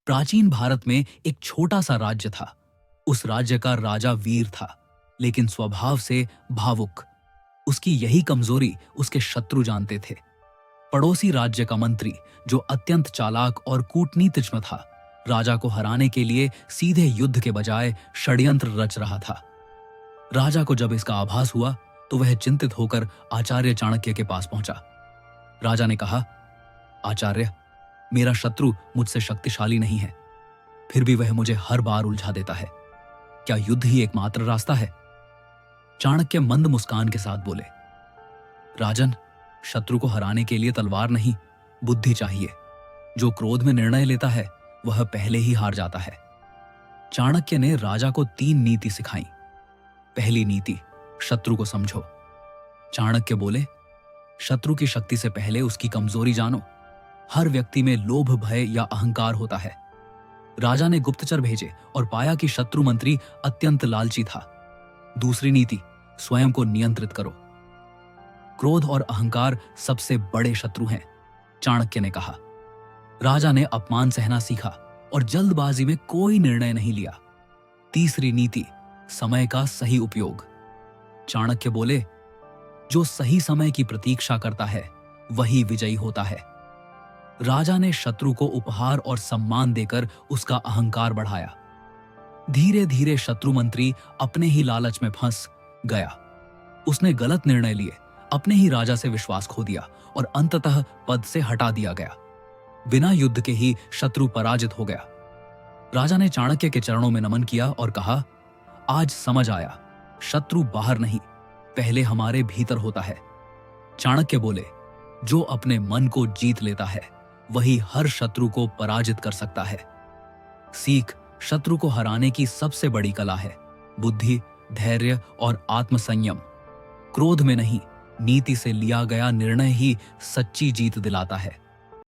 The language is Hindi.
प्राचीन भारत में एक छोटा सा राज्य था। उस राज्य का राजा वीर था, लेकिन स्वभाव से भावुक। उसकी यही कमजोरी उसके शत्रु जानते थे। पड़ोसी राज्य का मंत्री, जो अत्यंत चालाक और कूटनीतिज्ञ था, राजा को हराने के लिए सीधे युद्ध के बजाय षड्यंत्र रच रहा था। राजा को जब इसका आभास हुआ तो वह चिंतित होकर आचार्य चाणक्य के पास पहुंचा। राजा ने कहा, आचार्य, मेरा शत्रु मुझसे शक्तिशाली नहीं है, फिर भी वह मुझे हर बार उलझा देता है। क्या युद्ध ही एकमात्र रास्ता है? चाणक्य मंद मुस्कान के साथ बोले, राजन, शत्रु को हराने के लिए तलवार नहीं, बुद्धि चाहिए। जो क्रोध में निर्णय लेता है वह पहले ही हार जाता है। चाणक्य ने राजा को 3 नीति सिखाई। पहली नीति, शत्रु को समझो। चाणक्य बोले, शत्रु की शक्ति से पहले उसकी कमजोरी जानो। हर व्यक्ति में लोभ, भय या अहंकार होता है। राजा ने गुप्तचर भेजे और पाया कि शत्रु मंत्री अत्यंत लालची था। दूसरी नीति, स्वयं को नियंत्रित करो। क्रोध और अहंकार सबसे बड़े शत्रु हैं, चाणक्य ने कहा। राजा ने अपमान सहना सीखा और जल्दबाजी में कोई निर्णय नहीं लिया। तीसरी नीति, समय का सही उपयोग। चाणक्य बोले, जो सही समय की प्रतीक्षा करता है वही विजयी होता है। राजा ने शत्रु को उपहार और सम्मान देकर उसका अहंकार बढ़ाया। धीरे धीरे शत्रु मंत्री अपने ही लालच में फंस गया। उसने गलत निर्णय लिए, अपने ही राजा से विश्वास खो दिया और अंततः पद से हटा दिया गया। बिना युद्ध के ही शत्रु पराजित हो गया। राजा ने चाणक्य के चरणों में नमन किया और कहा, आज समझ आया, शत्रु बाहर नहीं, पहले हमारे भीतर होता है। चाणक्य बोले, जो अपने मन को जीत लेता है वही हर शत्रु को पराजित कर सकता है। सीख, शत्रु को हराने की सबसे बड़ी कला है बुद्धि, धैर्य और आत्मसंयम। क्रोध में नहीं, नीति से लिया गया निर्णय ही सच्ची जीत दिलाता है।